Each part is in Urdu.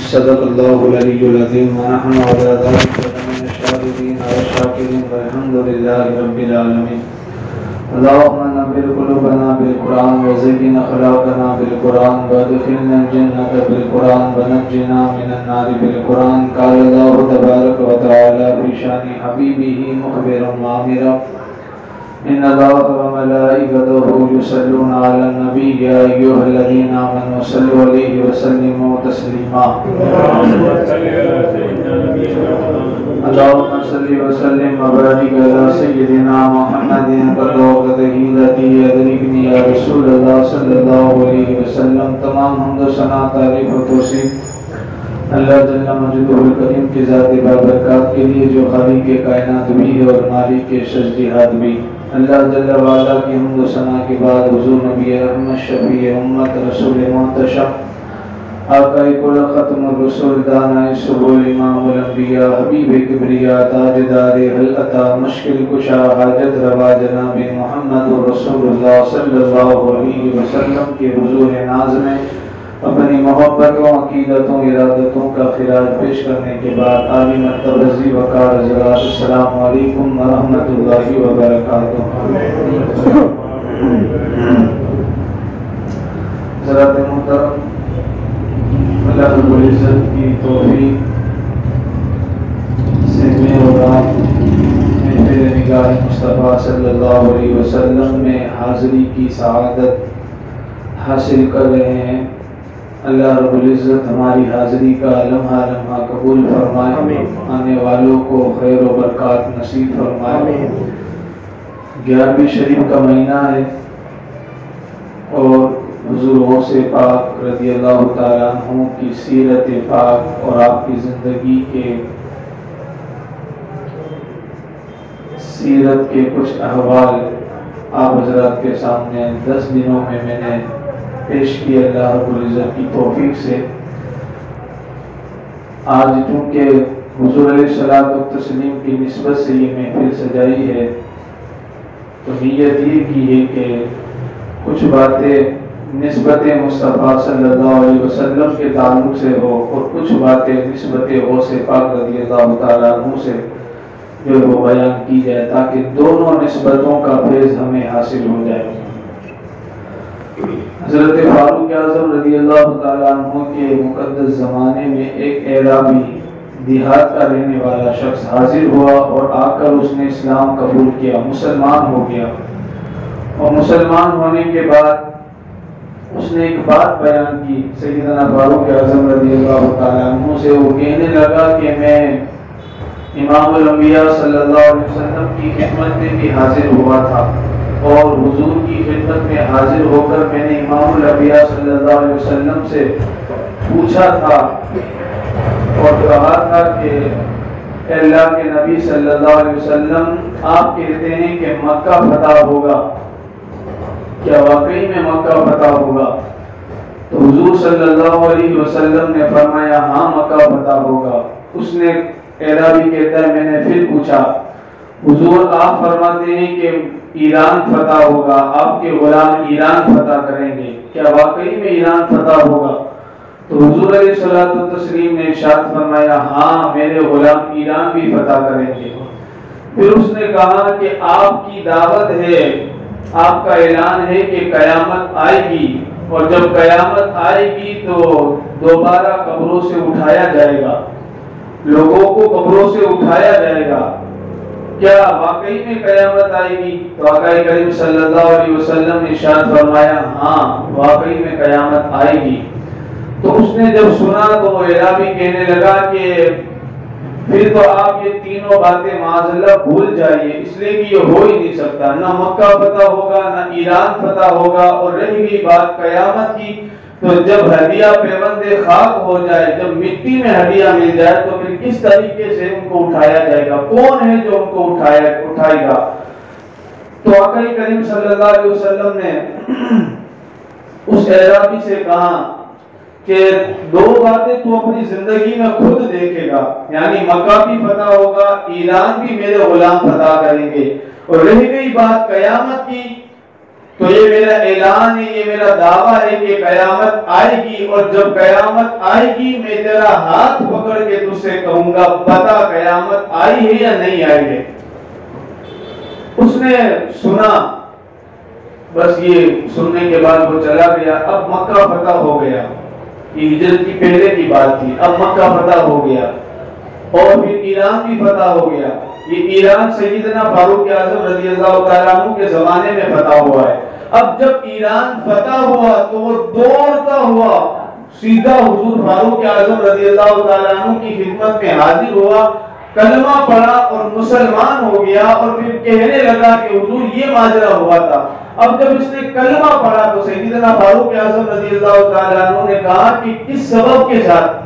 صدق اللہ العلی العظیم ونحن علی ذلک من الشاہدین والشاکرین والحمد للہ رب العالمین. اللهم نور قلوبنا بالقرآن وزين أخلاقنا بالقرآن وادخلنا الجنة بالقرآن ونجنا من النار بالقرآن. قال الله تبارك وتعالى في شان حبيبه مخبرا وآمرا إن الله وملائكته يصلون على النبي يا أيها الذين آمنوا صلوا عليه وسلموا تسليما. اللهم صل وسلم وبارك على سيدنا محمد قد هيلتي يدركني يا رسول الله صلى الله عليه وسلم. تمام حمد و ثنا تعریف و توصیف اللہ جل مجدہ الکریم کی ذات بابرکات کے لیے جو خالق کائنات بھی ہے اور مالک کے شجدیات بھی. اللہ جل وعلا کی حمد و ثنا کے بعد حضور نبی رحمت شفیع امت رسول منتشا آقا کل ختم الرسول دانائے سبول امام الانبیاء حبیب کبریا تاجدار حل عطا مشکل کشا حاجت روا جناب محمد رسول اللہ صلی اللہ علیہ وسلم کے حضور ناز میں اپنی محبتوں عقیدتوں ارادتوں کا خراج پیش کرنے کے بعد عالی مرتبہ وقار حضرات السلام علیکم ورحمۃ اللہ وبرکاتہ. حضرات محترم، اللہ رب العزت کی توفیق سے میں اور آپ محفل نگاہ مصطفیٰ صلی اللہ علیہ وسلم میں حاضری کی سعادت حاصل کر رہے ہیں. اللہ رب العزت ہماری حاضری کا لمحہ لمحہ قبول فرمائے، آنے والوں کو خیر و برکات نصیب فرمائے. 11ویں شریف کا مہینہ ہے اور حضور غوث پاک رضی اللہ تعالیٰ عنہ کی سیرت پاک اور آپ کی زندگی کے سیرت کے کچھ احوال آپ حضرات کے سامنے 10 دنوں میں نے پیش کی اللہ رب العزت کی توفیق سے. آج چونکہ حضور علیہ الصلوۃ والتسلیم کی نسبت سے یہ محفل سجائی ہے تو نیت یہ کی ہے کہ کچھ باتیں نسبت مصطفیٰ صلی اللہ علیہ وسلم کے تعلق سے ہو اور کچھ باتیں نسبت غوث پاک رضی اللہ تعالیٰ عنہ سے جو وہ بیان کی جائے تاکہ دونوں نسبتوں کا فیض ہمیں حاصل ہو جائے. حضرت فاروق اعظم رضی اللہ تعالیٰ عنہ کے مقدس زمانے میں ایک اعرابی دیہات کا رہنے والا شخص حاضر ہوا اور آ کر اس نے اسلام قبول کیا، مسلمان ہو گیا. اور مسلمان ہونے کے بعد اس نے ایک بات بیان کی سیدنا فاروق اعظم رضی اللہ تعالیٰ عنہ سے. وہ کہنے لگا کہ میں امام الانبیاء صلی اللہ علیہ وسلم کی خدمت میں بھی حاضر ہوا تھا اور حضور کی خدمت میں حاضر ہو کر میں نے امام الانبیاء صلی اللہ علیہ وسلم سے پوچھا تھا اور کہا تھا کہ اے اللہ کے نبی صلی اللہ علیہ وسلم، آپ کہتے ہیں کہ مکہ فتح ہوگا، کیا واقعی میں مکہ فتح ہوگا؟ تو حضور صلی اللہ علیہ وسلم نے فرمایا ہاں مکہ فتح ہوگا. اس نے اعرابی کہتا ہے میں نے پھر پوچھا حضور آپ فرماتے ہیں کہ ایران فتح ہوگا، آپ کے غلام ایران فتح کریں گے، کیا واقعی میں ایران فتح ہوگا؟ تو حضور علیہ الصلوۃ والتسلیم نے ارشاد فرمایا ہاں میرے غلام ایران بھی فتح کریں گے. پھر اس نے کہا کہ آپ کی دعوت ہے، آپ کا اعلان ہے کہ قیامت آئے گی اور جب قیامت آئے گی تو دوبارہ قبروں سے اٹھایا جائے گا، لوگوں کو قبروں سے اٹھایا جائے گا، کیا واقعی میں قیامت آئے گی؟ تو آقا کریم صلی اللہ علیہ وسلم نے ارشاد فرمایا ہاں واقعی میں قیامت آئے گی. تو اس نے جب سنا تو وہ اعرابی کہنے لگا کہ پھر تو آپ یہ تینوں باتیں معاذ اللہ بھول جائیے، اس لیے کہ یہ ہو ہی نہیں سکتا، نہ مکہ فتح ہوگا نہ ایران فتح ہوگا. اور رہی گئی بات قیامت کی تو جب ہدیہ پیوند خاک ہو جائے، جب مٹی میں ہدیہ مل جائے تو پھر کس طریقے سے ان کو اٹھایا جائے گا؟ کون ہے جو ان کو اٹھائے گا؟ تو آقا کریم صلی اللہ علیہ وسلم نے اس اعرابی سے کہا کہ 2 باتیں تو اپنی زندگی میں خود دیکھے گا، یعنی مکہ بھی فتح ہوگا، ایران بھی میرے غلام فتح کریں گے. اور رہ گئی بات قیامت کی تو یہ میرا اعلان ہے، یہ میرا دعویٰ ہے کہ قیامت آئے گی، اور جب قیامت آئے گی میں تیرا ہاتھ پکڑ کے تجھ سے کہوں گا بتا قیامت آئی ہے یا نہیں آئی ہے۔ اس نے سنا، بس یہ سننے کے بعد وہ چلا گیا۔ اب مکہ فتح ہو گیا، یہ ہجرت کی پہلے کی بات تھی، اب مکہ فتح ہو گیا اور پھر ایران بھی فتح ہو گیا۔ یہ ایران سیدنا فاروق اعظم رضی اللہ تعالیٰ عنہ کے زمانے میں فتح ہوا ہے۔ اب جب ایران فتح ہوا تو وہ دوڑتا ہوا سیدھا حضور فاروق اعظم رضی اللہ تعالیٰ عنہ کی خدمت میں حاضر ہوا، کلمہ پڑھا اور مسلمان ہو گیا، اور پھر کہنے لگا کہ حضور یہ ماجرا ہوا تھا۔ اب جب اس نے کلمہ پڑھا تو سیدنا فاروق اعظم رضی اللہ تعالیٰ عنہ نے کہا کہ کس سبب کے ساتھ،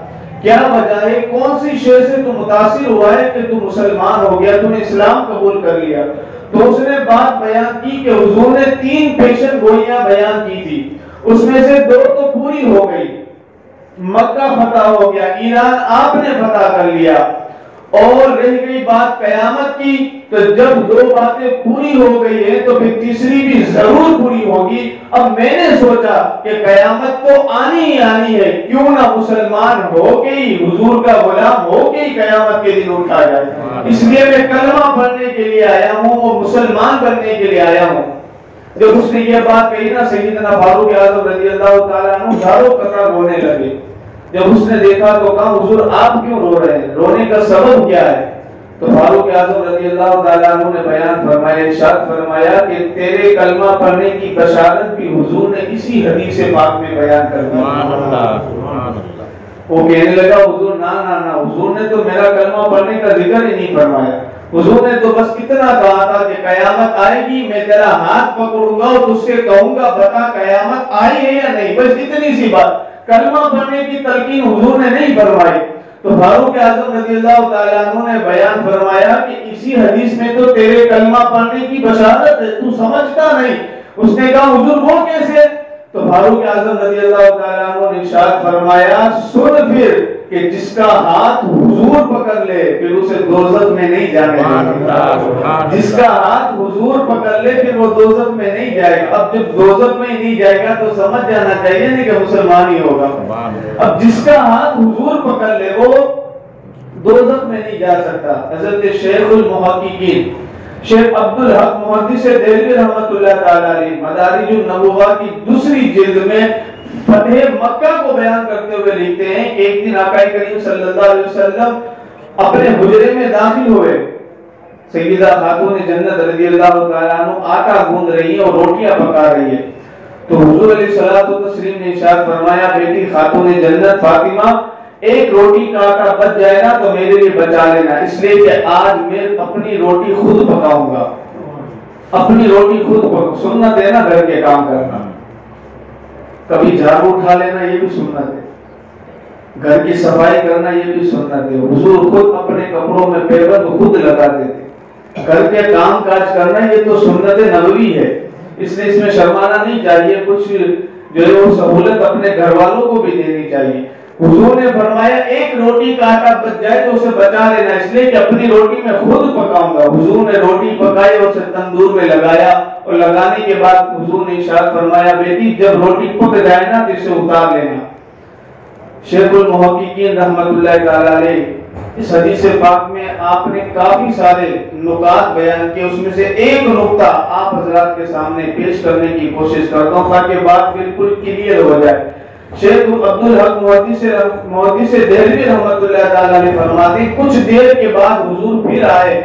کیا وجہ ہے، کون سی شے سے تو متاثر ہوا ہے کہ تو مسلمان ہو گیا، تو نے اسلام قبول کر لیا؟ تو اس نے بات بیان کی کہ حضور نے 3 پیشن گوئیاں بیان کی تھی، اس میں سے 2 تو پوری ہو گئی، مکہ فتح ہو گیا، ایران آپ نے فتح کر لیا، اور رہ گئی بات قیامت کی۔ تو جب 2 باتیں پوری ہو گئی ہیں تو پھر تیسری بھی ضرور پوری ہوگی۔ اب میں نے سوچا کہ قیامت تو آنی ہی آنی ہے، کیوں نہ مسلمان ہو کے ہی، حضور کا غلام ہو کے ہی قیامت کے دن اٹھا جائے۔ اس لیے میں کلمہ پڑھنے کے لیے آیا ہوں اور مسلمان بننے کے لیے آیا ہوں۔ جب اس نے یہ بات کہی نا، سیدنا فاروق اعظم رضی اللہ تعالیٰ عنہ دھارو قطع رونے لگے۔ جب اس نے دیکھا تو کہا حضور آپ کیوں رو رہے ہیں، رونے کا سبب کیا ہے؟ تو فاروق اعظم رضی اللہ تعالیٰ عنہ نے بیان فرمایا، ارشاد فرمایا کہ تیرے کلمہ پڑھنے کی بشارت بھی حضور نے اسی حدیث پاک میں بیان کر دی۔ وہ کہنے لگا حضور نا نا نا، حضور نے تو میرا کلمہ پڑھنے کا ذکر ہی نہیں فرمایا، حضور نے تو بس اتنا کہا تھا کہ قیامت آئے گی، میں تیرا ہاتھ پکڑوں گا اور تجھ سے کہوں گا بتا قیامت آئی ہے یا نہیں، بس اتنی سی بات، کلمہ پڑھنے کی تلقین حضور نے نہیں فرمائی۔ تو فاروق اعظم رضی اللہ تعالیٰ عنہ نے بیان فرمایا کہ اسی حدیث میں تو تیرے کلمہ پڑھنے کی بشارت ہے، تو سمجھتا نہیں۔ اس نے کہا حضور وہ کیسے؟ تو فاروق اعظم رضی اللہ تعالیٰ عنہ نے ارشاد فرمایا سن پھر کہ جس کا ہاتھ حضور پکڑ لے پھر اسے دوزخ میں نہیں جانے گا، جس کا ہاتھ حضور پکڑ لے پھر وہ دوزخ میں نہیں جائے گا۔ اب جب دوزخ میں نہیں جائے گا تو سمجھ جانا چاہیے نہیں کہ مسلمان ہی ہوگا۔ اب جس کا ہاتھ حضور پکڑ لے وہ دوزخ میں نہیں جا سکتا۔ حضرت شیخ المحققین شیخ عبدالحق محدث دہلوی رحمۃ اللہ تعالی علیہ مدارج النبوہ کی 2 جلد میں فتح مکہ کو بیان کرتے ہوئے لکھتے ہیں کہ ایک دن آقا کریم صلی اللہ علیہ وسلم اپنے حجرے میں داخل ہوئے، سیدہ خاتون جنت رضی اللہ تعالیٰ عنہ آٹا گوندھ رہی ہیں اور روٹیاں پکا رہی ہے۔ تو حضور علیہ الصلوۃ والتسلیم نے ارشاد فرمایا بیٹی خاتون جنت فاطمہ، ایک روٹی کا آٹا بچ جائے گا تو میرے لیے بچا لینا، اس لیے کہ آج میں اپنی روٹی خود پکاؤں گا، اپنی روٹی خود پکاؤں۔ سنت ہے نا گھر کے کام کرنا، کبھی جھاڑو اٹھا لینا یہ بھی سنت ہے، گھر کی صفائی کرنا یہ بھی سنت ہے۔ حضور خود اپنے کپڑوں میں پیبند خود لگاتے تھے، گھر کے کام کاج کرنا یہ تو سنت نبوی ہے، اس لیے اس میں شرمانا نہیں چاہیے، کچھ جو ہے وہ سہولت اپنے گھر والوں کو بھی دینی چاہیے۔ حضور نے فرمایا ایک روٹی کا آٹا بچ جائے تو اسے بچا لینا، اس لیے کہ اپنی روٹی میں خود پکاؤں گا۔ حضور نے روٹی پکائی اور اسے تندور میں لگایا، اور لگانے کے بعد حضور نے ارشاد فرمایا بیٹی جب روٹی پک جائے نا تو اسے اتار لینا۔ شیخ المحققین رحمۃ اللہ تعالی علیہ اس حدیث پاک میں آپ نے کافی سارے نکات بیان کیے، اس میں سے ایک نقطہ آپ حضرات کے سامنے پیش کرنے کی کوشش کرتا ہوں تاکہ بات بالکل کلیئر ہو جائے۔ شیخ عبدالحق محدث دہلوی رحمۃ اللہ تعالی علیہ فرماتے ہیں کچھ دیر کے بعد حضور پھر آئے،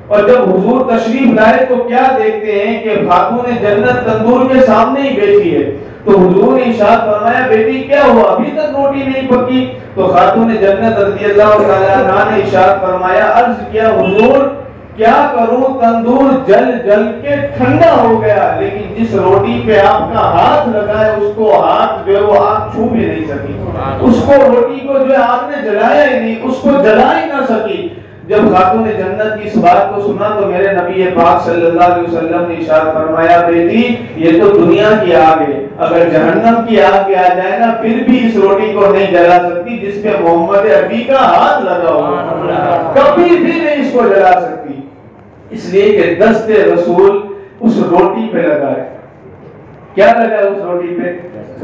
اور جب حضور تشریف لائے تو کیا دیکھتے ہیں کہ خاتون جنت تندور کے سامنے ہی بیٹھی ہے۔ تو حضور نے ارشاد فرمایا بیٹی کیا ہوا، ابھی تک روٹی نہیں پکی؟ تو خاتون جنت رضی اللہ تعالی عنہا نے ارشاد فرمایا، عرض کیا حضور کیا کروں، تندور جل جل کے ٹھنڈا ہو گیا، لیکن جس روٹی پہ آپ کا ہاتھ لگا ہے اس کو ہاتھ جو ہے وہ آگ چھو بھی نہیں سکی، اس کو روٹی کو جو ہے آپ نے جلایا ہی نہیں، اس کو جلا ہی نہ سکی۔ جب خاتون جنت کی اس بات کو سنا تو میرے نبی پاک صلی اللہ علیہ وسلم نے ارشاد فرمایا بیٹی یہ تو دنیا کی آگ ہے، اگر جہنم کی آگ بھی آ جائے نا پھر بھی اس روٹی کو نہیں جلا سکتی جس پہ محمد عربی کا ہاتھ لگا ہوا، کبھی بھی نہیں اس کو جلا سکتی، اس لیے کہ دست رسول اس روٹی پہ لگا ہے۔ کیا لگا اس روٹی پہ؟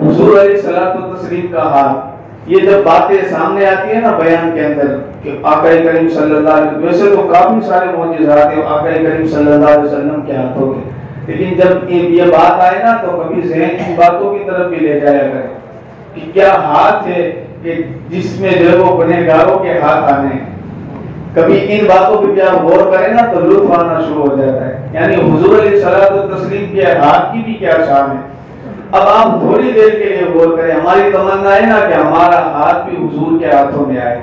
حضور علیہ الصلوۃ والتسلیم کا ہاتھ۔ یہ جب باتیں سامنے آتی ہیں نا بیان کے اندر کہ آقا کریم صلی اللہ علیہ وسلم، ویسے تو کافی سارے معجزات ہیں آقا کریم صلی اللہ علیہ وسلم کے ہاتھوں کے، لیکن جب یہ بات آئے نا تو کبھی ذہن کی باتوں کی طرف بھی لے جایا کرے کہ کیا ہاتھ ہے کہ جس میں جو ہے وہ گنہگاروں کے ہاتھ آنے ہیں۔ کبھی ان باتوں پہ کیا غور کریں نا تو لطف آنا شروع ہو جاتا ہے، یعنی حضور علیہ الصلوۃ والتسلیم کے ہاتھ کی بھی کیا شان ہے۔ اب آپ تھوڑی دیر کے لیے غور کریں، ہماری تمنا ہے نا کہ ہمارا ہاتھ بھی حضور کے ہاتھوں میں آئے،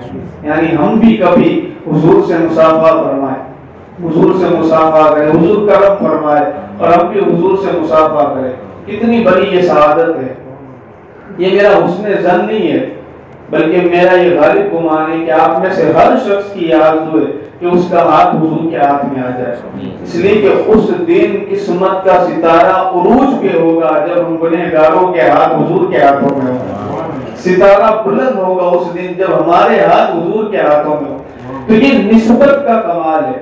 یعنی ہم بھی کبھی حضور سے مصافحہ فرمائیں، حضور سے مصافحہ کریں، حضور کرم فرمائے اور ہم بھی حضور سے مصافحہ کریں۔ کتنی بڑی یہ سعادت ہے۔ یہ میرا حسن ظن نہیں ہے، بلکہ میرا یہ غالب گمان ہے کہ آپ میں سے ہر شخص کی آرزو ہے کہ اس کا ہاتھ حضور کے ہاتھ میں آ جائے، اس لیے کہ اس دن قسمت کا ستارہ عروج پہ ہوگا جب ہم گنہگاروں کے ہاتھ حضور کے ہاتھوں میں ہوگا، ستارہ بلند ہوگا اس دن جب ہمارے ہاتھ حضور کے ہاتھوں میں ہو۔ تو یہ نسبت کا کمال ہے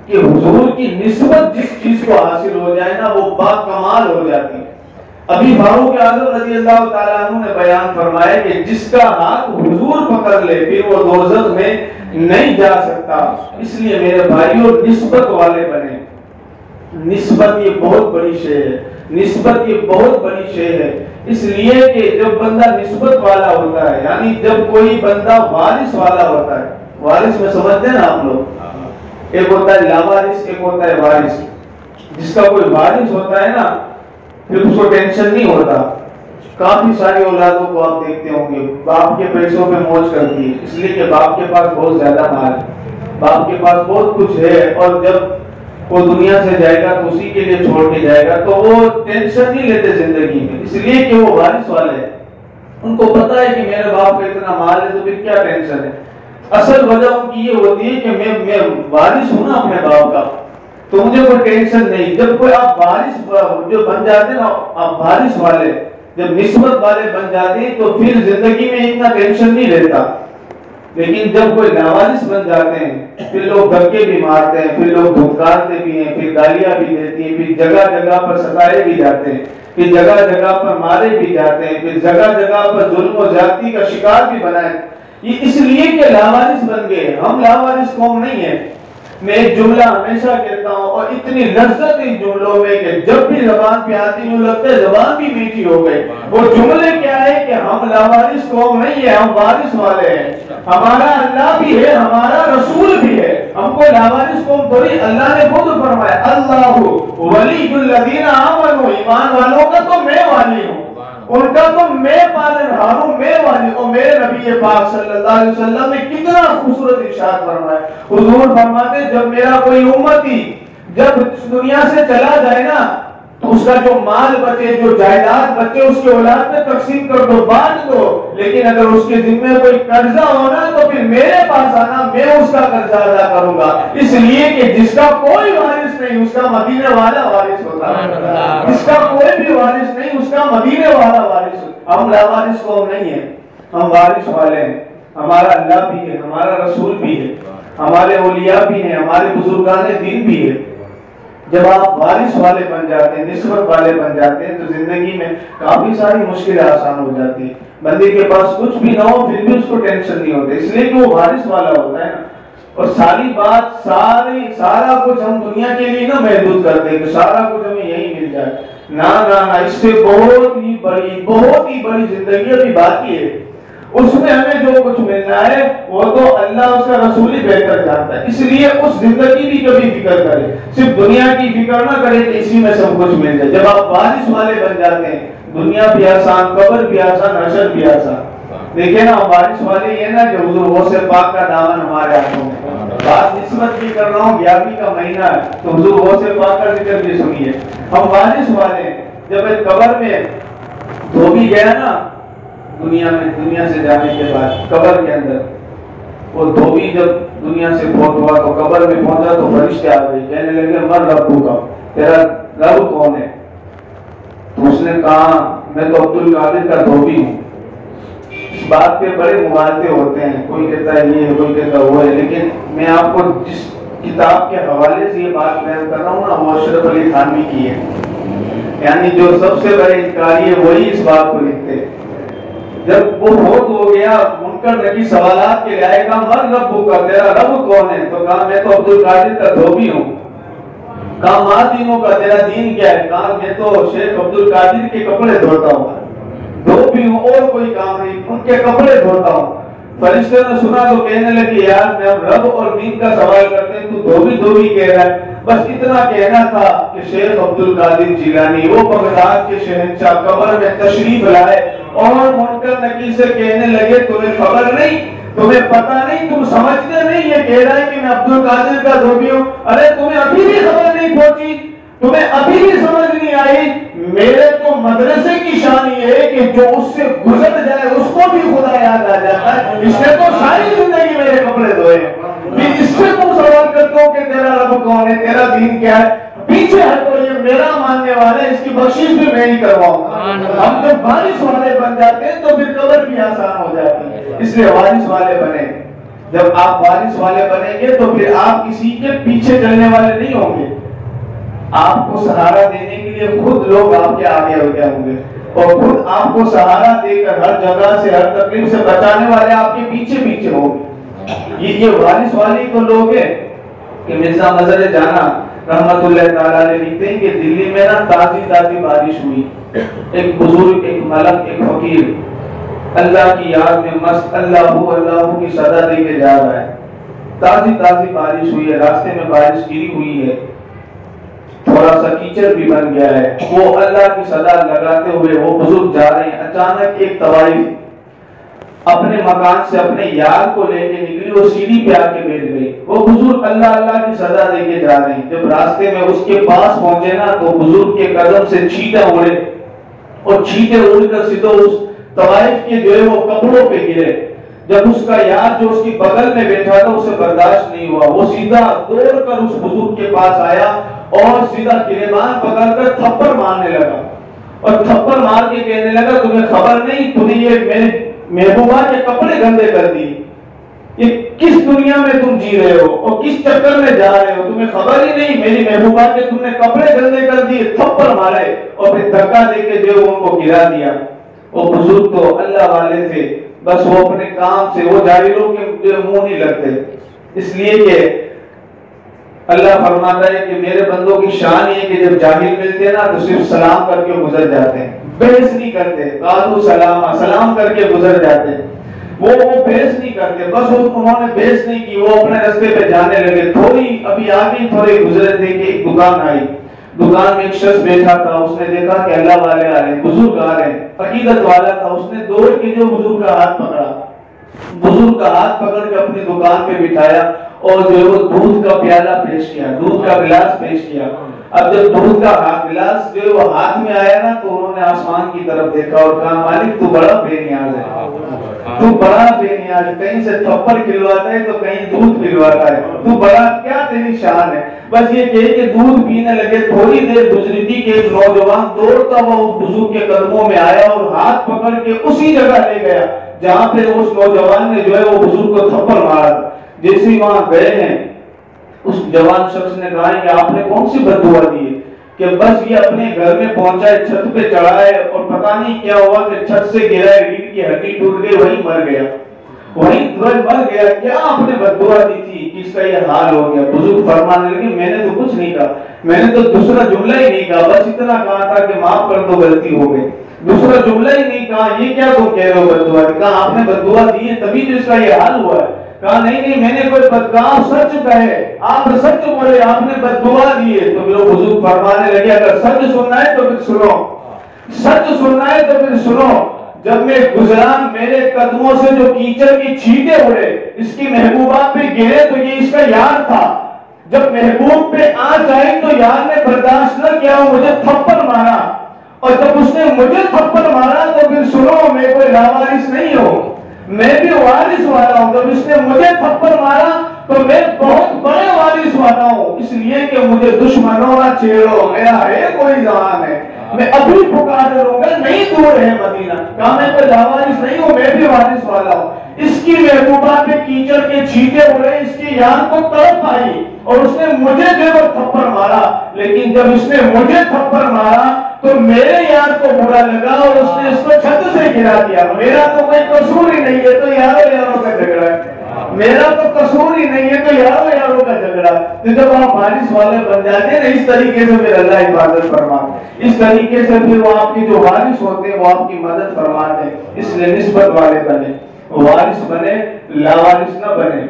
کہ حضور کی نسبت جس چیز کو حاصل ہو جائے نا وہ با کمال ہو جاتی ہے۔ ابھی فاروق اعظم رضی اللہ تعالیٰ عنہ نے بیان فرمایا کہ جس کا ہاتھ حضور پکڑ لے پھر وہ دوزخ میں نہیں جا سکتا۔ اس لیے میرے بھائیوں نسبت والے بنے۔ نسبت یہ بہت بڑی شے ہے، نسبت یہ بہت بڑی شے ہے، اس لیے کہ جب بندہ نسبت والا ہوتا ہے، یعنی جب کوئی بندہ وارث والا ہوتا ہے، وارث میں سمجھتے ہیں نا آپ لوگ، ایک ہوتا ہے لاوارث، ایک ہوتا ہے وارث۔ جس کا کوئی وارث ہوتا ہے نا پھر اس کو ٹینشن نہیں ہوتا۔ کافی ساری اولادوں کو آپ دیکھتے ہوں گے باپ کے پیسوں پہ موج کرتی ہے، اس لیے کہ باپ کے پاس بہت زیادہ مال ہے، باپ کے پاس بہت کچھ ہے، اور جب وہ دنیا سے جائے گا تو اسی کے لیے چھوڑ کے جائے گا، تو وہ ٹینشن نہیں لیتے زندگی میں، اس لیے کہ وہ وارث والے ہیں۔ ان کو پتا ہے کہ میرے باپ کا اتنا مال ہے تو پھر کیا ٹینشن ہے۔ اصل وجہ ان کی یہ ہوتی ہے کہ میں وارث ہوں نا اپنے باپ کا، تو مجھے کوئی ٹینشن نہیں۔ جب کوئی آپ وارث جو بن جاتے ہیں نا، آپ وارث والے جب نسبت والے بن جاتے ہیں تو پھر زندگی میں اتنا ٹینشن نہیں رہتا۔ لیکن جب کوئی لاوارث بن جاتے ہیں پھر لوگ دھکے بھی مارتے ہیں، پھر لوگ دھتکارتے بھی ہیں، پھر گالیاں بھی دیتی ہیں، پھر جگہ جگہ پر ستائے بھی جاتے ہیں، پھر جگہ جگہ پر مارے بھی جاتے ہیں، پھر جگہ جگہ پر ظلم و زیادتی کا شکار بھی بنائے۔ یہ اس لیے کہ لاوارث بن گئے۔ ہم لاوارث قوم نہیں ہیں۔ میں ایک جملہ ہمیشہ کہتا ہوں اور اتنی لذت ان جملوں میں کہ جب بھی زبان پہ آتی ہوں لگتا ہے زبان بھی میٹھی ہو گئی۔ وہ جملے کیا ہے کہ ہم لاوارث قوم نہیں ہے، ہم وارث والے ہیں۔ ہمارا اللہ بھی ہے، ہمارا رسول بھی ہے، ہم کو لاوارث قوم تھوڑی۔ اللہ نے خود فرمایا اللہ ولی الذین آمنوا، ایمان والوں کا تو میں والی ہوں، ان کا تو میں پالنہار ہوں، میں والی ہوں۔ میرے نبی پاک صلی اللہ علیہ وسلم نے کتنا خوبصورت ارشاد فرمایا۔ حضور فرماتے جب میرا کوئی امتی جب دنیا سے چلا جائے نا تو اس کا جو مال بچے، جو جائیداد بچے، اس کے اولاد میں تقسیم کر دو، بانٹ دو، لیکن اگر اس کے ذمہ کوئی قرضہ ہونا تو پھر میرے پاس آنا، میں اس کا قرضہ ادا کروں گا۔ اس لیے کہ جس کا کوئی وارث نہیں اس کا مدینے والا وارث ہوتا ہے، جس کا کوئی بھی وارث نہیں اس کا مدینے والا وارث ہوتا ہے۔ ہم لاوارث قوم نہیں ہیں، ہم وارث والے ہیں۔ ہمارا اللہ بھی ہے، ہمارا رسول بھی ہے، ہمارے اولیاء بھی ہیں، ہمارے بزرگان دین بھی ہے۔ جب آپ وارث والے بن جاتے ہیں، نسبت والے بن جاتے ہیں تو زندگی میں کافی ساری مشکلیں آسان ہو جاتی ہیں۔ بندے کے پاس کچھ بھی نہ ہو پھر بھی اس کو ٹینشن نہیں ہوتی، اس لیے کہ وہ وارث والا ہوتا ہے نا۔ اور ساری بات سارا کچھ ہم دنیا کے لیے نہ محدود کرتے ہیں کہ سارا کچھ ہمیں یہی مل جائے، نہ نہ نہ، اس سے بہت ہی بڑی زندگی ابھی باقی ہے۔ اس میں ہمیں جو کچھ ملنا ہے وہ تو اللہ اس کا رسول ہی بہتر جانتا ہے، اس لیے اس زندگی کی کبھی فکر کرے، صرف دنیا کی فکر نہ کرے کہ اسی میں سب کچھ مل جائے۔ جب آپ وارث والے بن جاتے ہیں دنیا بھی آسان، قبر بھی آسان، حشر بھی آسان۔ دیکھیں نا ہم وارث والے یہ نا کہ حضور غوث پاک کا دامن ہمارے ہاتھوں میں۔ بات نسبت بھی کر رہا ہوں، 11ویں کا مہینہ ہے تو حضور غوث پاک کا ذکر بھی سنیے۔ ہم وارث والے ہیں۔ جب ایک قبر میں دھوبی گیا نا دنیا سے جانے کے بعد قبر کے اندر، وہ دھوبی جب دنیا سے فوت ہوا تو قبر میں پہنچا تو فرشتے آ گئے، کہنے لگے من ربو کا، تیرا رب کون ہے؟ تو اس نے کہا میں تو عبد القادر کا دھوبی ہوں۔ اس بات پہ بڑے مغالطے ہوتے ہیں، کوئی کہتا ہے یہ ہے، کوئی کہتا ہے وہ ہے، لیکن میں آپ کو جس کتاب کے حوالے سے یہ بات بیان کر رہا ہوں نا وہ اشرف علی تھانوی کی ہے۔ یعنی جو سب سے بڑے انکاری ہے وہی اس بات کو لکھتے ہیں۔ جب وہ فوت ہو گیا، منکر نکی سوالات کے لائے، کہا من رب کا، تیرا رب کون ہے؟ تو کہا میں تو عبد القادر کا دھوبی ہوں۔ کہا ماں دینوں کا، تیرا دین کیا ہے؟ کہا میں تو شیخ عبد القادر کے کپڑے دھوتا ہوں، دھوبی ہوں، اور کوئی کام نہیں، ان کے کپڑے دھوتا ہوں۔ فرشتے نے سنا تو کہنے لگے یار میں اب رب اور دین کا سوال کرتے ہیں، تو دھوبی دھوبی کہہ رہا ہے۔ بس اتنا کہنا تھا کہ شیخ عبد القادر جیلانی وہ بغداد کے شہنشاہ قبر میں تشریف لائے اور منکر نکیر سے کہنے لگے تمہیں خبر نہیں، تمہیں پتہ نہیں، تم سمجھتے نہیں، یہ کہہ رہا ہے کہ میں عبد القادر کا دھوبی ہوں۔ ارے تمہیں ابھی بھی خبر نہیں پہنچی، تمہیں ابھی بھی سمجھ نہیں آئی؟ میرے تو مدرسے کی شان یہ ہے کہ جو اس سے گزر جائے اس کو بھی خدا یاد آ جاتا ہے۔ اس نے تو ساری زندگی میرے کپڑے دھوئے، پھر اس سے تم سوال کرتے ہو کہ تیرا رب کون ہے، تیرا دین کیا ہے؟ پیچھے ہٹو، یہ میرا ماننے والا ہے، اس کی بخشش بھی میں ہی کرواؤں گا۔ ہم جب وارث والے بن جاتے ہیں تو پھر قبر بھی آسان ہو جاتی ہے، اس لیے وارث والے بنے۔ جب آپ وارث والے بنیں گے تو پھر آپ کسی کے پیچھے چلنے والے نہیں ہوں گے، آپ کو سہارا دینے کے لیے خود لوگ آپ کے آگے ہو گئے ہوں گے، اور خود آپ کو سہارا دے کر ہر جگہ سے، ہر تکلیف سے بچانے والے آپ کے پیچھے پیچھے ہوں گے۔ یہ وارث والی تو لوگ ہیں کہ مرزا مظہر جانا رحمت اللہ تعالیٰ علیہ لکھتے ہیں کہ دلی میں نا تازی تازی بارش ہوئی، ایک بزرگ، ایک ملک، ایک فقیر اللہ کی یاد میں مست اللہ اللہ کی صدا دے کے جا رہا ہے۔ تازی تازی بارش ہوئی ہے، راستے میں بارش گری ہوئی ہے، تھوڑا سا کیچڑ بھی بن گیا ہے، وہ اللہ کی صدا لگاتے ہوئے وہ بزرگ جا رہے ہیں۔ اچانک ایک طوائف اپنے مکان سے اپنے یار کو لے کے نکلی، وہ سیڑھی پہ آ کے بیٹھ گئی۔ وہ بزرگ اللہ اللہ کی صدا دے کے جا رہے ہیں۔ جب راستے میں اس کے پاس پہنچے نا تو بزرگ کے قدم سے چھینٹے اڑے، اور چھینٹے اڑ کر سیدھے اس طوائف کے جو ہے وہ کپڑوں پہ گرے۔ جب اس کا یار جو اس کی بغل میں بیٹھا تھا اسے برداشت نہیں ہوا، وہ سیدھا دوڑ کر اس بزرگ کے پاس آیا اور سیدھا گریبان پکڑ کر تھپڑ مارنے لگا، اور تھپڑ مار کے کہنے لگا تمہیں خبر نہیں، تم نے یہ میرے محبوبہ کے کپڑے گندے کر دی، یہ کس دنیا میں تم جی رہے ہو اور کس چکر میں جا رہے ہو، تمہیں خبر ہی نہیں میری محبوبہ کے تم نے کپڑے گندے کر دیے۔ تھپڑ مارے اور پھر دھکا دے کے جو ان کو گرا دیا۔ وہ بزرگ تو اللہ والے تھے، بس وہ اپنے کام سے، وہ جاہلوں کے منہ نہیں لگتے، اس لیے کہ اللہ فرماتا ہے کہ میرے بندوں کی شان یہ کہ جب جاہل ملتے نا تو صرف سلام کر کے گزر جاتے ہیں، بحث نہیں کرتے، قالوا سلاما، سلام کر کے گزر جاتے ہیں، وہ بحث نہیں کرتے، بس انہوں نے بحث نہیں کی، وہ اپنے راستے پہ جانے لگے۔ تھوڑی ابھی آگے تھوڑے گزرے تھے کہ ایک دکان آئی، دکان میں ایک شخص بیٹھا تھا، اس نے دیکھا کہ اللہ والے آ رہے ہیں، بزرگ آ رہے ہیں، عقیدت والا تھا، اس نے دوڑ کے جو بزرگ کا ہاتھ پکڑا، بزرگ کا ہاتھ پکڑ کے اپنی دکان پہ بٹھایا اور جو ہے وہ دودھ کا پیالہ پیش کیا، دودھ کا گلاس پیش کیا۔ اب جب دودھ کا گلاس جو ہے وہ ہاتھ میں آیا نا تو انہوں نے آسمان کی طرف دیکھا اور کہا مالک تو بڑا بے نیاز ہے، تو بڑا بے نیاز ہے، کہیں سے تھپڑ کھلواتا ہے تو کہیں دودھ پلواتا ہے، تو بڑا کیا تیری شان ہے۔ بس یہ کہ دودھ پینے لگے، تھوڑی دیر گزری تھی کہ ایک نوجوان دوڑتا ہوا اس بزرگ کے قدموں میں آیا اور ہاتھ پکڑ کے اسی جگہ لے گیا جہاں پہ اس نوجوان نے جو ہے وہ بزرگ کو تھپڑ مارا۔ جیسے ہی وہاں گئے ہیں اس جوان شخص نے کہا کہ آپ نے کون سی بددعا دی ہے کہ بس یہ اپنے گھر میں پہنچا ہے، چھت پہ چڑھا ہے اور پتہ نہیں کیا ہوا کہ چھت سے گرا ہے، ریڑھ کی ہڈی ٹوٹ گئی، وہیں مر گیا، وہیں مر گیا، کیا آپ نے بددعا دی تھی کہ اس کا یہ حال ہو گیا؟ بزرگ فرمانے لگے میں نے تو کچھ نہیں کہا، میں نے تو دوسرا جملہ ہی نہیں کہا، بس اتنا کہا تھا کہ معاف کر دو غلطی ہو گئی، دوسرا جملہ ہی نہیں کہا۔ یہ کیا تم کہہ رہے ہو بددعا؟ کہا آپ نے بددعا دی ہے تبھی تو اس کا یہ حال ہوا ہے۔ کہا نہیں میں نے کوئی بدکام سچ کہے، آپ سچ بولے، آپ نے بددعا دی ہے۔ تو میرے بزرگ فرمانے لگے اگر سچ سننا ہے تو پھر سنو، سچ سننا ہے تو پھر سنو، جب میں گزران میرے قدموں سے جو کیچڑ کی چھینٹے اڑے اس کی محبوبہ پہ گرے تو یہ اس کا یار تھا، جب محبوب پہ آنچ آئی تو یار نے برداشت نہ کیا، مجھے تھپڑ مارا، اور جب اس نے مجھے تھپڑ مارا تو پھر سنو میں کوئی لاوارث نہیں ہوں، میں بھی وارث والا ہوں۔ جب اس نے مجھے تھپڑ مارا تو میں بہت بڑے وارث والا ہوں، اس لیے کہ مجھے دشمنوں نہ چھیڑو، میرا ہے کوئی زبان ہے، میں ابھی پکار رہوں گا، نہیں دور ہے مدینہ۔ کہا میں کوئی لاوارث نہیں ہوں، میں بھی وارث والا ہوں۔ اس کی محبوبہ پہ کیچڑ کے چھینٹے اڑے، اس کی یاد کو تڑپ آئی اور اس نے مجھے جو تھپڑ مارا، لیکن جب اس نے مجھے تھپڑ مارا تو میرے یار کو برا لگا اور اس نے اس کو چھت سے گرا دیا. میرا تو کوئی قصور ہی نہیں ہے تو یاروں کا جھگڑا ہے. میرا تو قصور ہی نہیں ہے تو یاروں کا جھگڑا. تو جب آپ وارث والے بن جاتے ہیں نا اس طریقے سے پھر اللہ حفاظت فرماتے ہیں. اس طریقے سے پھر وہ آپ کی جو وارث ہوتے ہیں وہ آپ کی مدد فرماتے ہیں. اس لیے نسبت والے بنے, وارث بنے, لاوارث نہ بنے.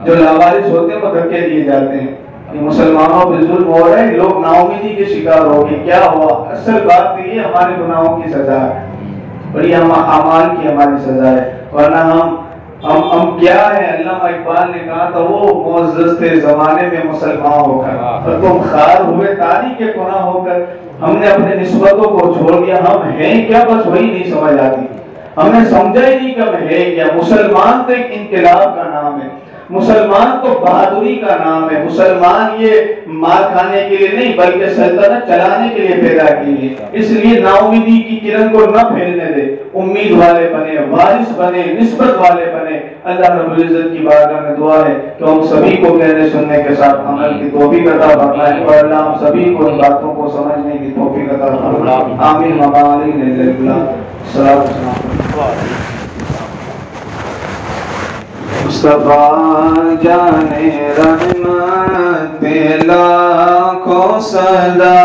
جو لاوارث ہوتے ہیں وہ دھکے دیے جاتے ہیں کہ مسلمانوں پہ ظلم ہو رہے ہیں, لوگ ناامیدی کے شکار ہو گئے. کیا ہوا؟ اصل بات تو یہ ہمارے گناہوں کی سزا ہے, بڑی اعمال کی ہماری سزا ہے. ورنہ ہم کیا ہے؟ علامہ اقبال نے کہا تھا وہ معزز تھے زمانے میں مسلمان ہو کر, اور تم خار ہوئے تاریخ کے گناہ ہو کر. ہم نے اپنے نسبتوں کو چھوڑ دیا. ہم ہیں کیا بس وہی نہیں سمجھ آتی. ہم نے سمجھا ہی نہیں کہ ہم ہے کیا. مسلمان تو ایک انقلاب کا نام ہے, مسلمان تو بہادری کا نام ہے. مسلمان یہ مار کھانے کے لیے نہیں بلکہ سلطنت چلانے کے لیے پیدا کیے. اس لیے ناامیدی کی کرن کو نہ پھیلنے دے. امید والے بنے, وارث بنے, نسبت والے بنے. اللہ رب العزت کی بارگاہ میں دعا ہے کہ ہم سبھی کو کہنے سننے کے ساتھ عمل کی توفیق عطا فرمائے, اور اللہ ہم سبھی کو ان باتوں کو سمجھنے کی توفیق عطا فرمائے. آمین. مصطفیٰ جان رحمت لاکھوں صدا